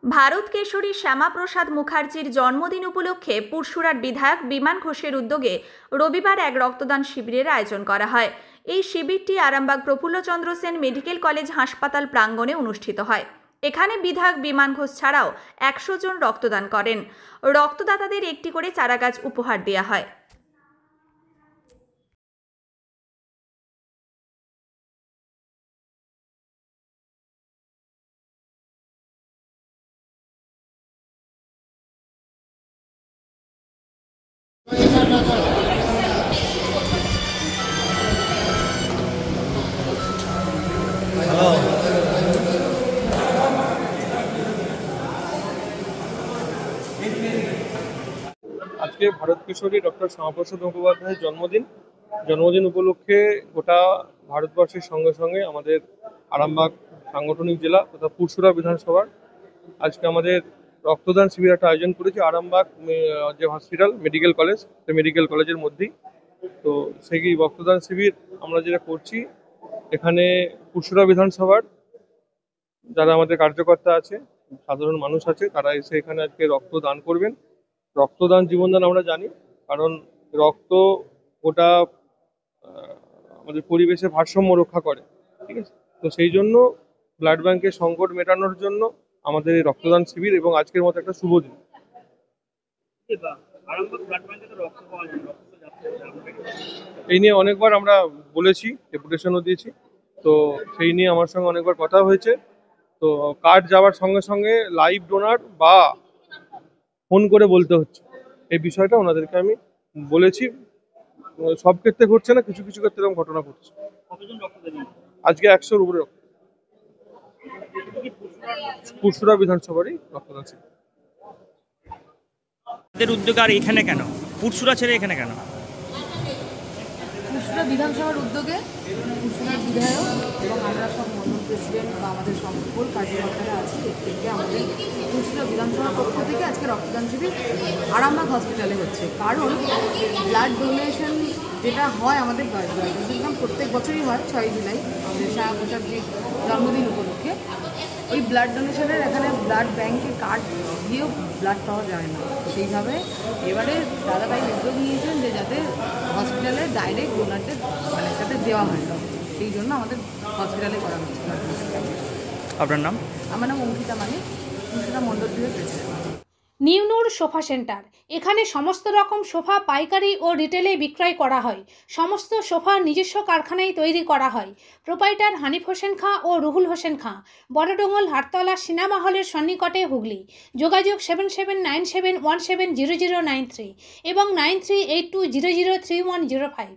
ভারত কেশরী শ্যামাপ্রসাদ মুখার্জির জন্মদিন উপলক্ষে পুরসুরার বিধায়ক বিমান ঘোষের উদ্যোগে রবিবার এক রক্তদান শিবিরের আয়োজন করা হয়। এই শিবিরটি আরামবাগ প্রফুল্লচন্দ্র সেন মেডিকেল কলেজ হাসপাতাল প্রাঙ্গণে অনুষ্ঠিত হয়। এখানে বিধায়ক বিমান ঘোষ ছাড়াও 100 জন রক্তদান করেন। রক্তদাতাদের একটি করে চারাগাছ উপহার দেওয়া হয়। আজকে ভারত কিশোরী ডক্টর শ্যামাপ্রসাদ মুখোপাধ্যায়ের জন্মদিন উপলক্ষে গোটা ভারতবর্ষের সঙ্গে সঙ্গে আমাদের আরামবাগ সাংগঠনিক জেলা তথা পুরসুরা বিধানসভার আজকে আমাদের রক্তদান শিবির একটা আয়োজন করেছি আরামবাগ যে হসপিটাল মেডিকেল কলেজের মধ্যেই। তো সেই রক্তদান শিবির আমরা যেটা করছি, এখানে পুরসুরা বিধানসভার যারা আমাদের কার্যকর্তা আছে, সাধারণ মানুষ আছে, তারা এসে এখানে আজকে রক্তদান করবেন। রক্তদান জীবনদান আমরা জানি, কারণ রক্ত গোটা আমাদের পরিবেশের ভারসাম্য রক্ষা করে, ঠিক আছে। তো সেই জন্য ব্লাড ব্যাংকের সংকট মেটানোর জন্য আমাদের এই রক্তদান শিবির এবং আজকের মতো একটা শুভ দিন। এই নিয়ে অনেকবার আমরা বলেছি, ডেপুটেশনও দিয়েছি, তো সেই নিয়ে আমার সঙ্গে অনেকবার কথা হয়েছে। তো কার্ড যাওয়ার সঙ্গে সঙ্গে লাইভ ডোনার বা ফোন করে বলতে হচ্ছে, এই বিষয়টা ওনাদেরকে আমি বলেছি। সব ক্ষেত্রে ঘটছে না, কিছু কিছু ক্ষেত্রে এরকম ঘটনা ঘটছে। আজকে 100-র উপরে পুরসুরা বিধানসভারই রক্তদান শিবির। উদ্যোগ আর এখানে কেন পুরসুরা ছেড়ে এখানে কেন? পুরসুরা বিধানসভার উদ্যোগে পুরসুরার বিধায়ক এবং আমরা সব মন্ডল প্রেসিডেন্ট বা আমাদের সকল কার্যকর্তারা আছি, এর থেকে আমাদের পুরসুরা বিধানসভার পক্ষ থেকে আজকে রক্তদান শিবির আরামবাগ হসপিটালে হচ্ছে। কারণ ব্লাড ডোনেশন যেটা হয় আমাদের প্রত্যেক বছরই হয় 6 জুলাই আমাদের শ্যামাপ্রসাদজির জন্মদিন উপলক্ষে। ওই ব্লাড ডোনেশনের এখানে ব্লাড ব্যাংকে কার্ড দিয়েও ব্লাড পাওয়া যায় না, সেইভাবে এবারে দাদাভাই উদ্যোগ নিয়েছেন যে যাতে হসপিটালে ডাইরেক্ট ডোনারদের যাতে দেওয়া হয়, সেই জন্য আমাদের হসপিটালে করা হচ্ছে। আপনার নাম? আমার নাম অঙ্কিতা মালিক, পুরসুরা মণ্ডল প্রেসিডেন্ট। নিউনুর সোফা সেন্টার, এখানে সমস্ত রকম সোফা পাইকারি ও রিটেলে বিক্রয় করা হয়। সমস্ত সোফা নিজস্ব কারখানায় তৈরি করা হয়। প্রোপাইটার হানিফ হোসেন খাঁ ও রুহুল হোসেন খাঁ, বড়ডোঙ্গল হাটতলা সিনেমা হলের সন্নিকটে, হুগলি। যোগাযোগ 7797170093 এবং 9382003105।